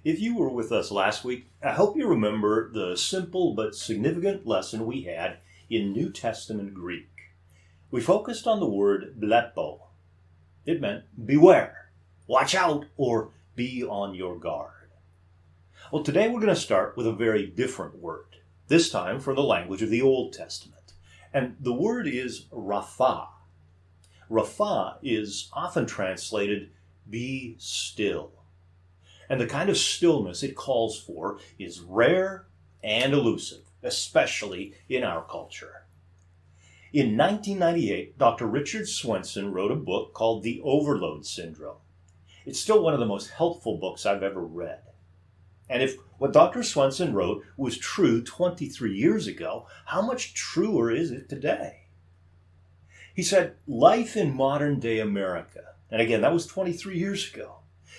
If you were with us last week, I hope you remember the simple but significant lesson we had in New Testament Greek. We focused on the word blepo. It meant beware, watch out, or be on your guard. Well, today we're going to start with a very different word, this time from the language of the Old Testament. And the word is rapha. Rapha is often translated be still. And the kind of stillness it calls for is rare and elusive, especially in our culture. In 1998, Dr. Richard Swenson wrote a book called The Overload Syndrome. It's still one of the most helpful books I've ever read. And if what Dr. Swenson wrote was true 23 years ago, how much truer is it today? He said, life in modern-day America, and again, that was 23 years ago.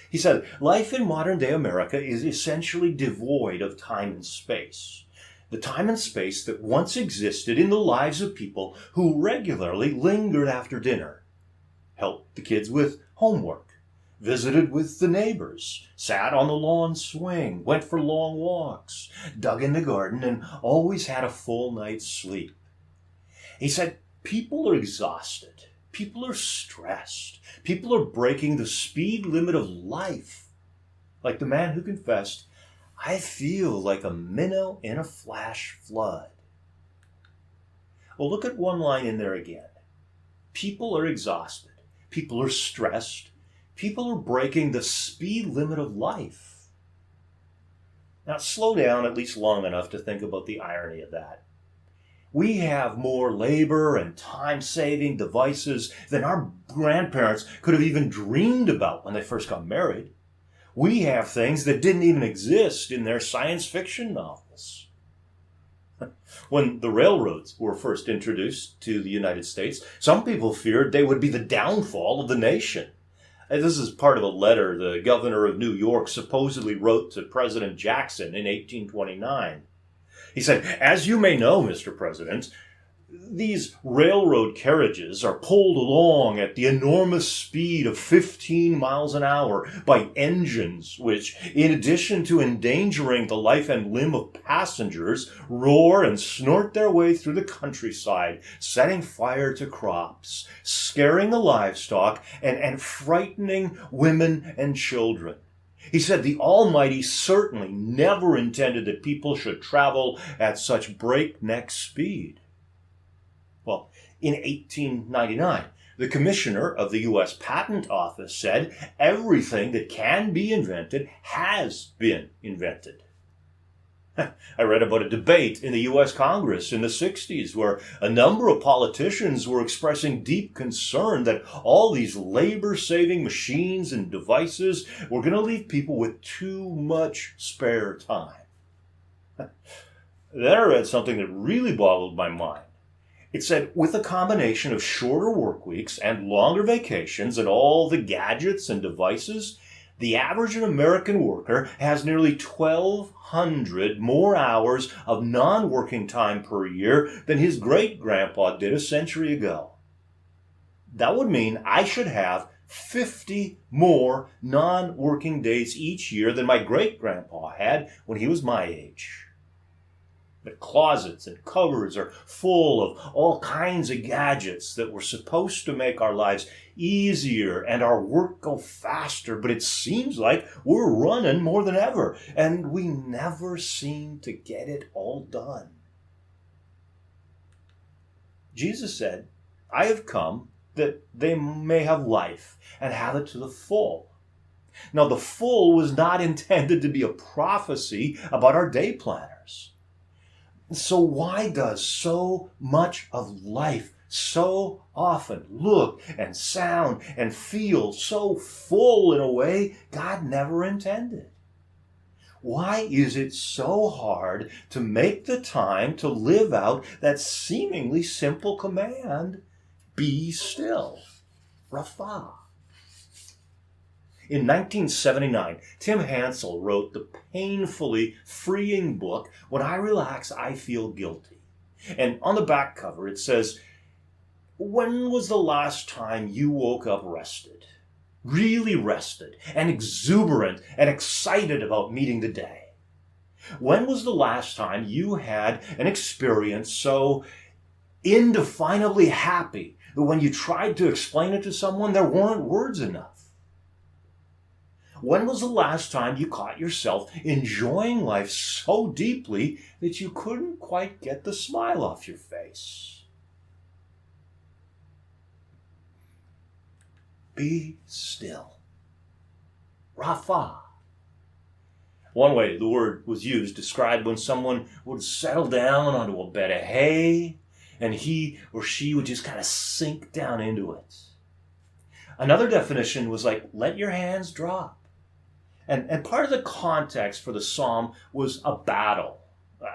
He said, life in modern-day America is essentially devoid of time and space. The time and space that once existed in the lives of people who regularly lingered after dinner, helped the kids with homework, visited with the neighbors, sat on the lawn swing, went for long walks, dug in the garden, and always had a full night's sleep. He said, people are exhausted. People are stressed. People are breaking the speed limit of life. Like the man who confessed, I feel like a minnow in a flash flood. Well, look at one line in there again. People are exhausted. People are stressed. People are breaking the speed limit of life. Now, slow down at least long enough to think about the irony of that. We have more labor and time-saving devices than our grandparents could have even dreamed about when they first got married. We have things that didn't even exist in their science fiction novels. When the railroads were first introduced to the United States, some people feared they would be the downfall of the nation. And this is part of a letter the governor of New York supposedly wrote to President Jackson in 1829. He said, as you may know, Mr. President, these railroad carriages are pulled along at the enormous speed of 15 miles an hour by engines which, in addition to endangering the life and limb of passengers, roar and snort their way through the countryside, setting fire to crops, scaring the livestock, and frightening women and children. He said the Almighty certainly never intended that people should travel at such breakneck speed. Well, in 1899, the commissioner of the U.S. Patent Office said everything that can be invented has been invented. I read about a debate in the U.S. Congress in the 60s where a number of politicians were expressing deep concern that all these labor-saving machines and devices were going to leave people with too much spare time. Then I read something that really boggled my mind. It said, with a combination of shorter work weeks and longer vacations and all the gadgets and devices, the average American worker has nearly 1,200 more hours of non-working time per year than his great-grandpa did a century ago. That would mean I should have 50 more non-working days each year than my great-grandpa had when he was my age. The closets and cupboards are full of all kinds of gadgets that were supposed to make our lives easier and our work go faster, but it seems like we're running more than ever, and we never seem to get it all done. Jesus said, I have come that they may have life and have it to the full. Now, the full was not intended to be a prophecy about our day planners. So why does so much of life so often look and sound and feel so full in a way God never intended? Why is it so hard to make the time to live out that seemingly simple command, be still, Rapha? In 1979, Tim Hansel wrote the painfully freeing book, When I Relax, I Feel Guilty. And on the back cover, it says, when was the last time you woke up rested? really rested and exuberant and excited about meeting the day? When was the last time you had an experience so indefinably happy that when you tried to explain it to someone, there weren't words enough? When was the last time you caught yourself enjoying life so deeply that you couldn't quite get the smile off your face? Be still. Rapha. One way the word was used described when someone would settle down onto a bed of hay and he or she would just kind of sink down into it. Another definition was like, let your hands drop. And part of the context for the psalm was a battle,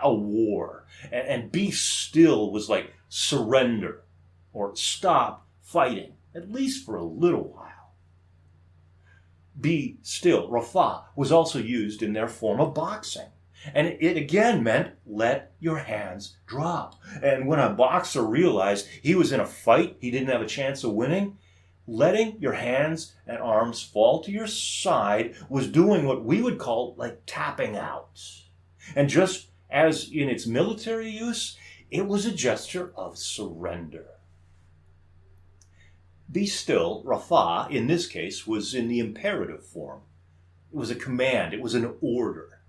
a war. And be still was like surrender or stop fighting, at least for a little while. Be still, Rapha, was also used in their form of boxing. And it again meant let your hands drop. And when a boxer realized he was in a fight, he didn't have a chance of winning, letting your hands and arms fall to your side was doing what we would call like tapping out. And just as in its military use, it was a gesture of surrender. Be still, Rapha, in this case, was in the imperative form. It was a command. It was an order.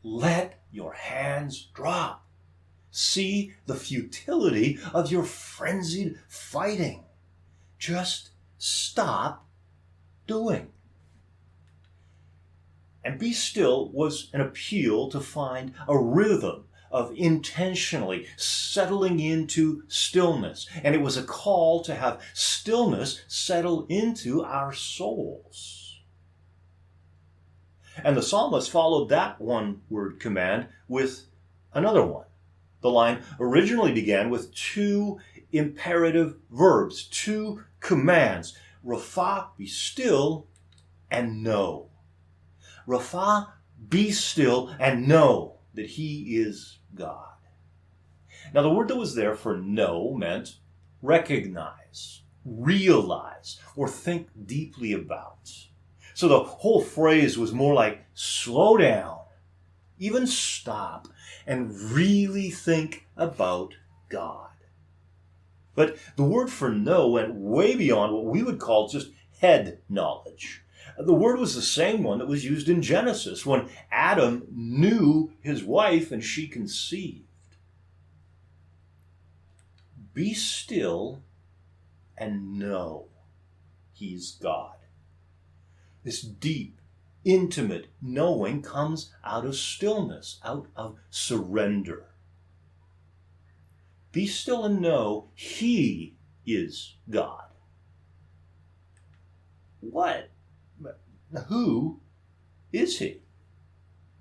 Let your hands drop. See the futility of your frenzied fighting. Just stop doing. And be still was an appeal to find a rhythm of intentionally settling into stillness. And it was a call to have stillness settle into our souls. And the psalmist followed that one-word command with another one. The line originally began with two imperative verbs, two commands. Rapha, be still, and know. Rapha, be still, and know that he is God. Now, the word that was there for know meant recognize, realize, or think deeply about. So the whole phrase was more like slow down, even stop, and really think about God. But the word for know went way beyond what we would call just head knowledge. The word was the same one that was used in Genesis when Adam knew his wife and she conceived. Be still and know he's God. This deep, intimate knowing comes out of stillness, out of surrender. Be still and know he is God. What? Who is he?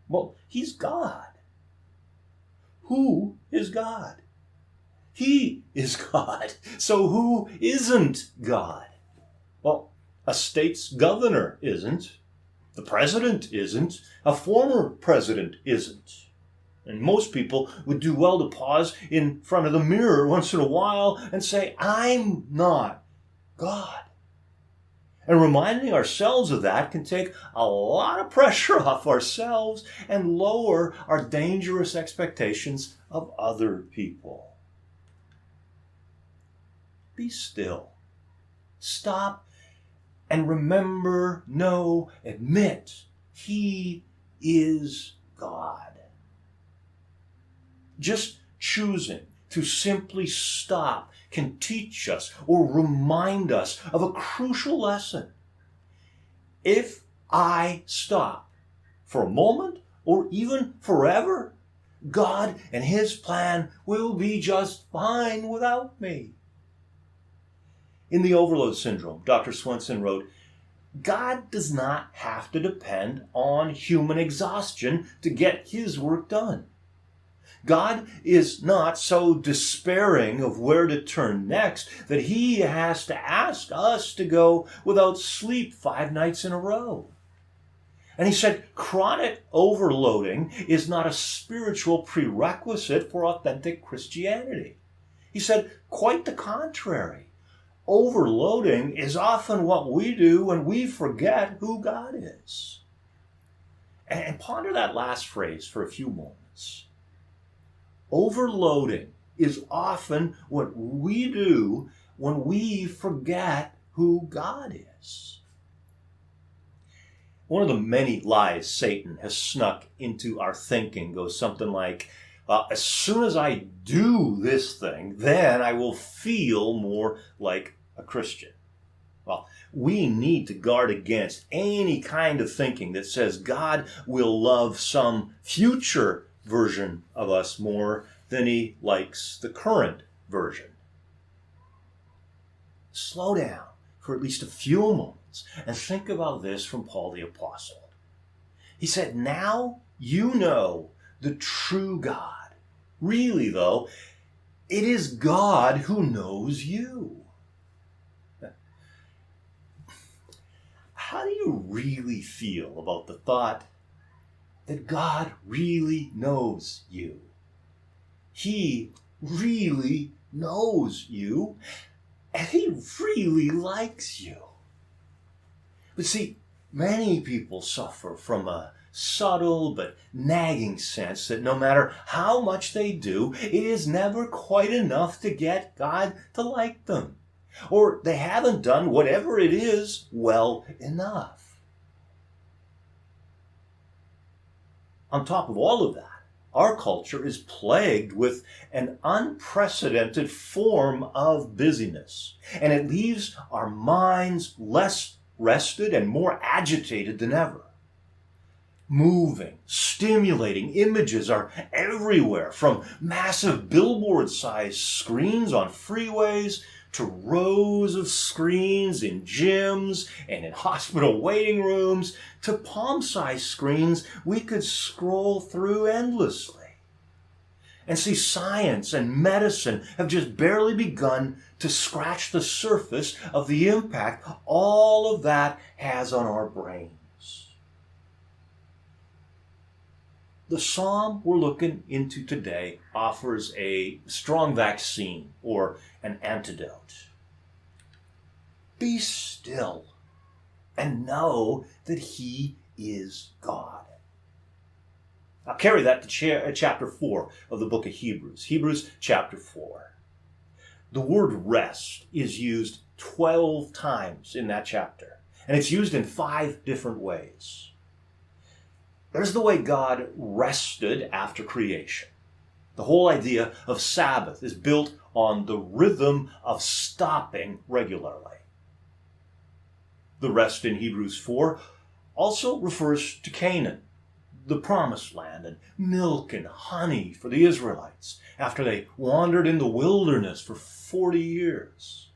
Well, he's God. Who is God? He is God. So who isn't God? Well, a state's governor isn't. The president isn't. A former president isn't. And most people would do well to pause in front of the mirror once in a while and say, I'm not God. And reminding ourselves of that can take a lot of pressure off ourselves and lower our dangerous expectations of other people. Be still. Stop and remember, know, admit, he is God. Just choosing to simply stop can teach us or remind us of a crucial lesson. If I stop for a moment or even forever, God and his plan will be just fine without me. In The Overload Syndrome, Dr. Swenson wrote, God does not have to depend on human exhaustion to get his work done. God is not so despairing of where to turn next that he has to ask us to go without sleep 5 nights in a row. And he said, chronic overloading is not a spiritual prerequisite for authentic Christianity. He said, quite the contrary. Overloading is often what we do when we forget who God is. And ponder that last phrase for a few moments. Overloading is often what we do when we forget who God is. One of the many lies Satan has snuck into our thinking goes something like, as soon as I do this thing, then I will feel more like a Christian. Well, we need to guard against any kind of thinking that says God will love some future version of us more than he likes the current version. Slow down for at least a few moments and think about this from Paul the Apostle. He said, now you know the true God. Really, though, it is God who knows you. How do you really feel about the thought that God really knows you? He really knows you, and he really likes you. But see, many people suffer from a subtle but nagging sense that no matter how much they do, it is never quite enough to get God to like them. Or they haven't done whatever it is well enough. On top of all of that, our culture is plagued with an unprecedented form of busyness, and it leaves our minds less rested and more agitated than ever. Moving, stimulating images are everywhere, from massive billboard-sized screens on freeways to rows of screens in gyms and in hospital waiting rooms to palm-sized screens we could scroll through endlessly. And see, science and medicine have just barely begun to scratch the surface of the impact all of that has on our brains. The psalm we're looking into today offers a strong vaccine or an antidote. Be still and know that he is God. I'll carry that to chapter 4 of the book of Hebrews. Hebrews chapter 4. The word rest is used 12 times in that chapter, and it's used in 5 different ways. There's the way God rested after creation. The whole idea of Sabbath is built on the rhythm of stopping regularly. The rest in Hebrews 4 also refers to Canaan, the promised land, and milk and honey for the Israelites after they wandered in the wilderness for 40 years.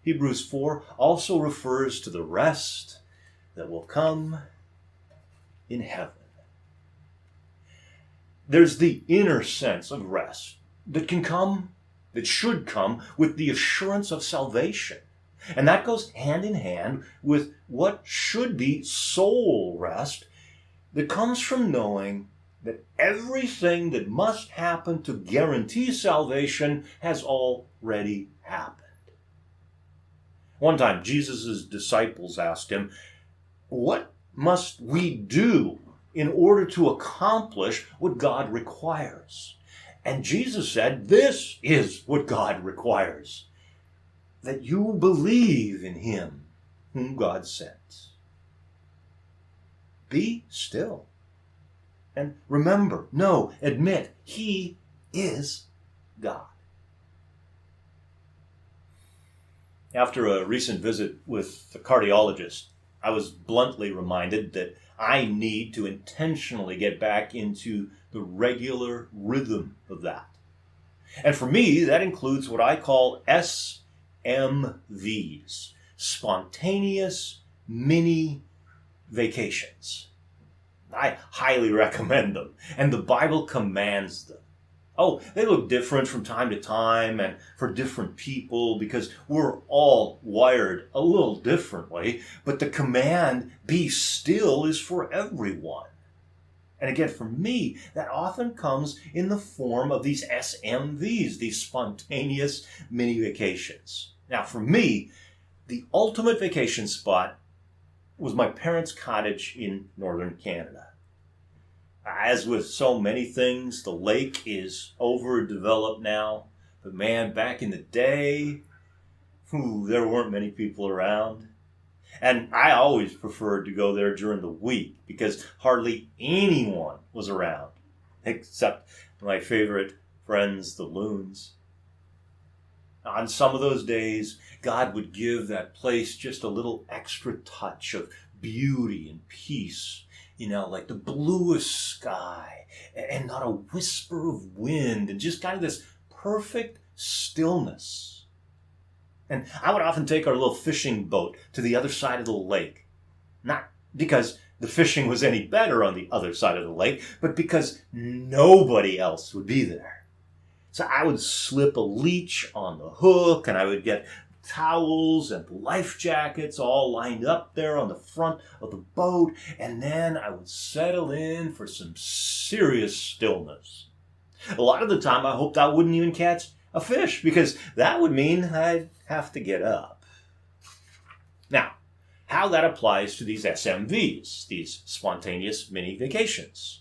Hebrews 4 also refers to the rest that will come in heaven. There's the inner sense of rest that should come with the assurance of salvation. And that goes hand in hand with what should be soul rest that comes from knowing that everything that must happen to guarantee salvation has already happened. One time, Jesus' disciples asked him, "What must we do in order to accomplish what God requires?" And Jesus said, "This is what God requires, that you believe in him whom God sent." Be still. And remember, admit, he is God. After a recent visit with the cardiologist, I was bluntly reminded that I need to intentionally get back into the regular rhythm of that. And for me, that includes what I call SMVs, spontaneous mini vacations. I highly recommend them, and the Bible commands them. Oh, they look different from time to time and for different people because we're all wired a little differently, but the command, be still, is for everyone. And again, for me, that often comes in the form of these SMVs, these spontaneous mini vacations. Now, for me, the ultimate vacation spot was my parents' cottage in northern Canada. As with so many things, the lake is overdeveloped now. But man, back in the day, there weren't many people around. And I always preferred to go there during the week because hardly anyone was around, except my favorite friends, the loons. On some of those days, God would give that place just a little extra touch of beauty and peace, like the bluest sky and not a whisper of wind and just kind of this perfect stillness. And I would often take our little fishing boat to the other side of the lake. Not because the fishing was any better on the other side of the lake, but because nobody else would be there. So I would slip a leech on the hook, and I would get towels and life jackets all lined up there on the front of the boat, and then I would settle in for some serious stillness. A lot of the time, I hoped I wouldn't even catch a fish, because that would mean I'd have to get up. Now, how that applies to these SMVs, these spontaneous mini vacations.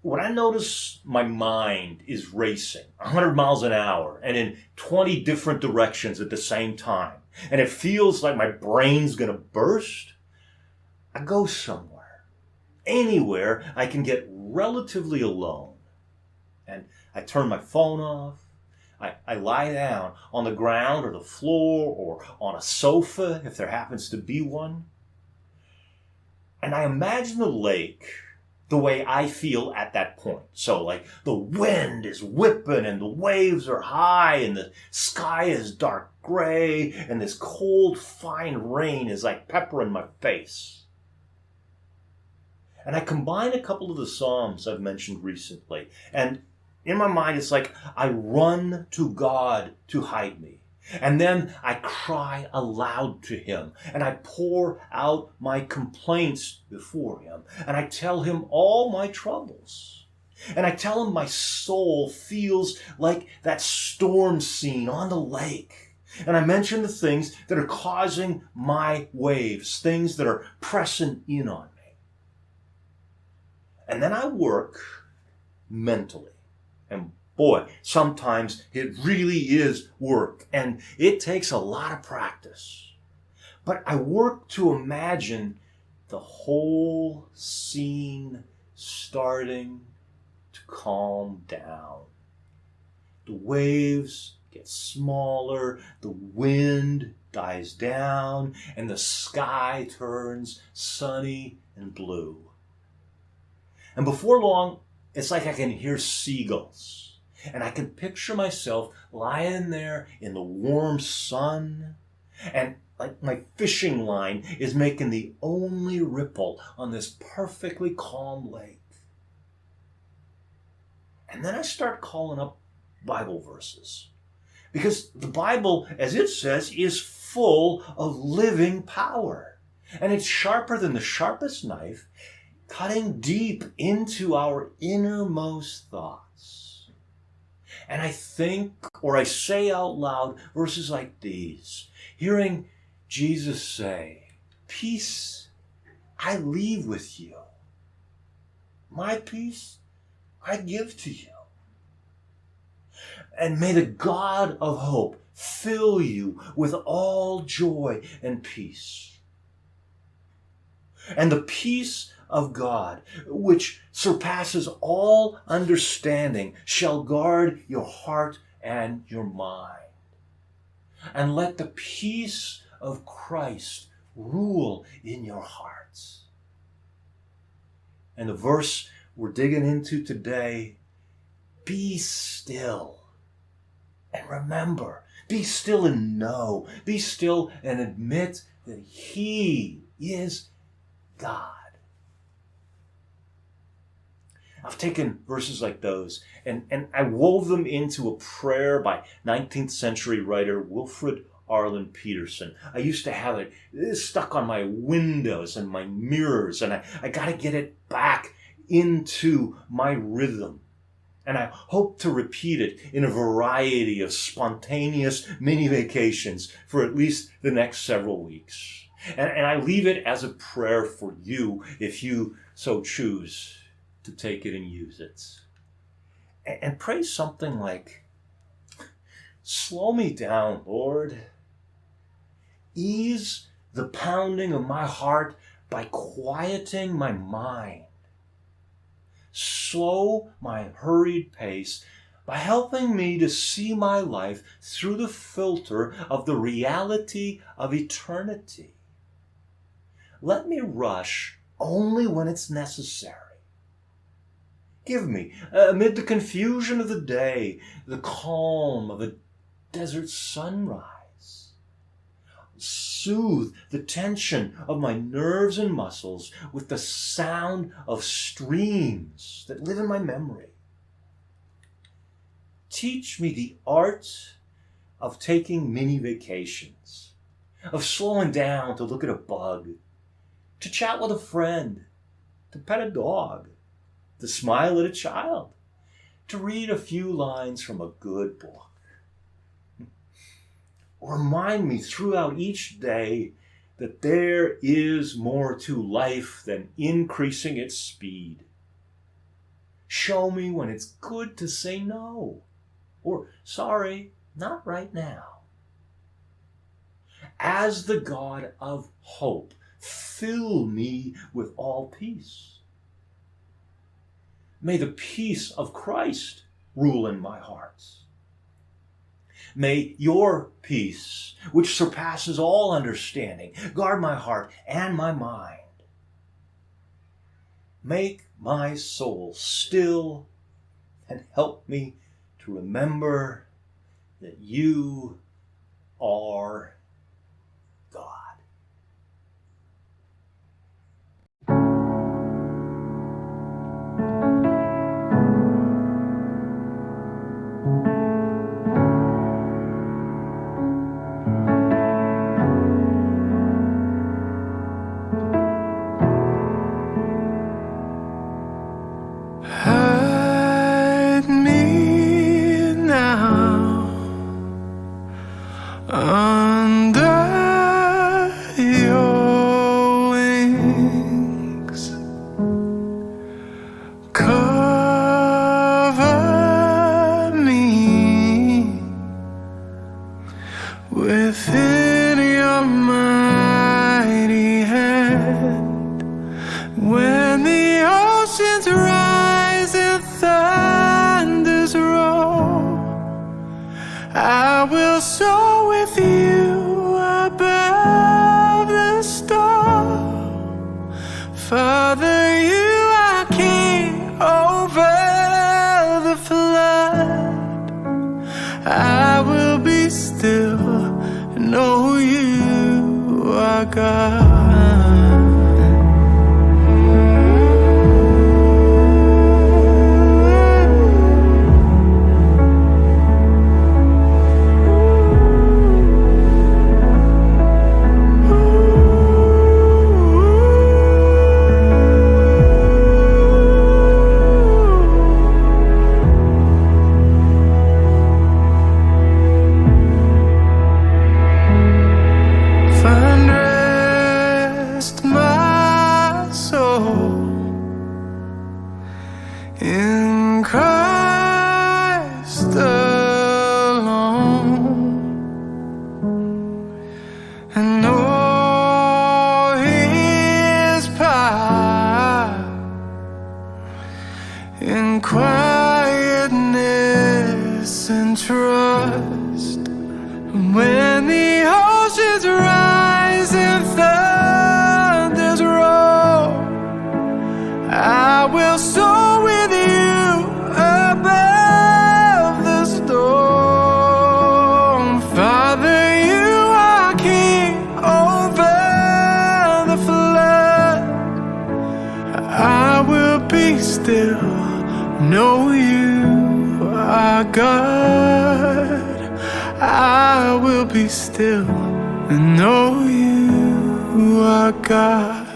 When I notice my mind is racing 100 miles an hour and in 20 different directions at the same time, and it feels like my brain's going to burst, I go somewhere, anywhere I can get relatively alone. And I turn my phone off. I lie down on the ground or the floor or on a sofa if there happens to be one. And I imagine the lake the way I feel at that point. So like the wind is whipping and the waves are high and the sky is dark gray and this cold fine rain is like peppering my face. And I combine a couple of the Psalms I've mentioned recently, and in my mind, it's like I run to God to hide me. And then I cry aloud to him. And I pour out my complaints before him. And I tell him all my troubles. And I tell him my soul feels like that storm scene on the lake. And I mention the things that are causing my waves, things that are pressing in on me. And then I work mentally. And boy, sometimes it really is work, and it takes a lot of practice. But I work to imagine the whole scene starting to calm down. The waves get smaller, the wind dies down, and the sky turns sunny and blue. And before long, it's like I can hear seagulls, and I can picture myself lying there in the warm sun, and like my fishing line is making the only ripple on this perfectly calm lake. And then I start calling up Bible verses, because the Bible, as it says, is full of living power, and it's sharper than the sharpest knife, cutting deep into our innermost thoughts. And I think, or I say out loud, verses like these, hearing Jesus say, "Peace I leave with you. My peace I give to you. And may the God of hope fill you with all joy and peace. And the peace of God, which surpasses all understanding, shall guard your heart and your mind. And let the peace of Christ rule in your hearts." And the verse we're digging into today, be still. And remember, be still and know. Be still and admit that He is God. I've taken verses like those and I wove them into a prayer by 19th century writer Wilfrid Arlen Peterson. I used to have it stuck on my windows and my mirrors, and I got to get it back into my rhythm. And I hope to repeat it in a variety of spontaneous mini vacations for at least the next several weeks. And I leave it as a prayer for you if you so choose to take it and use it. And pray something like, slow me down, Lord. Ease the pounding of my heart by quieting my mind. Slow my hurried pace by helping me to see my life through the filter of the reality of eternity. Let me rush only when it's necessary. Give me, amid the confusion of the day, the calm of a desert sunrise. Soothe the tension of my nerves and muscles with the sound of streams that live in my memory. Teach me the art of taking mini vacations, of slowing down to look at a bug, to chat with a friend, to pet a dog, to smile at a child, to read a few lines from a good book. Remind me throughout each day that there is more to life than increasing its speed. Show me when it's good to say no, or sorry, not right now. As the God of hope, fill me with all peace. May the peace of Christ rule in my heart. May your peace, which surpasses all understanding, guard my heart and my mind. Make my soul still and help me to remember that you are God. Hide me now under your wings. Cover me within your mighty hand. When the oceans rise and thunders roll, I will soar with you above the storm. Father, you are king over the flood. I will be still and know you are God. Find rest, my soul, in Christ alone, and know His power in quietness and trust. When the oceans rise and thunders roll, I will soar with you above the storm. Father, you are king over the flood. I will be still, know you are God. I will be still and know you are God.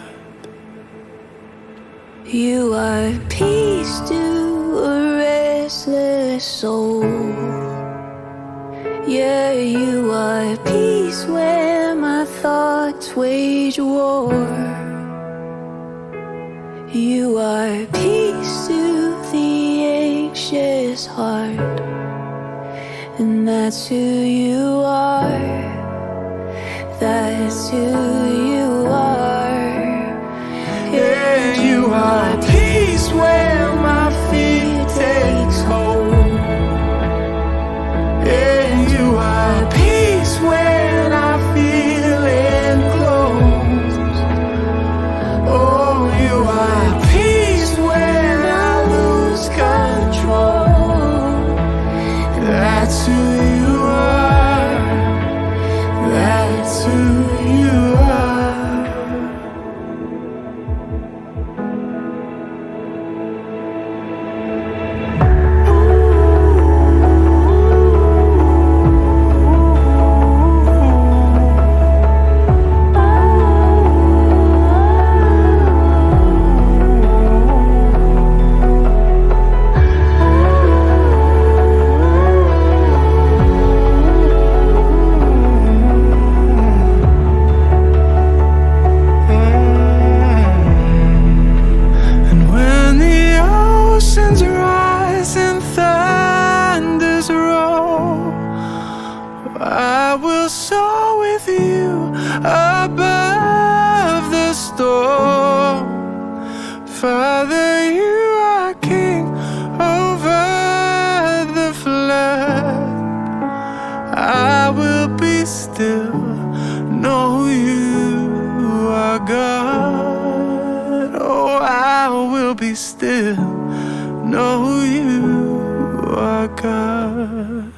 You are peace to a restless soul. Yeah, you are peace when my thoughts wage war. You are peace to the anxious heart, and that's who you are. That's who you are. Yeah, you are peace when my feet takes hold. Yeah, you are peace when I feel enclosed. Oh, you are peace when I lose control. That's who you are. That's who you are. I will soar with you above the storm. Father, you are king over the flood. I will be still, know you are God. Oh, I will be still, know you are God.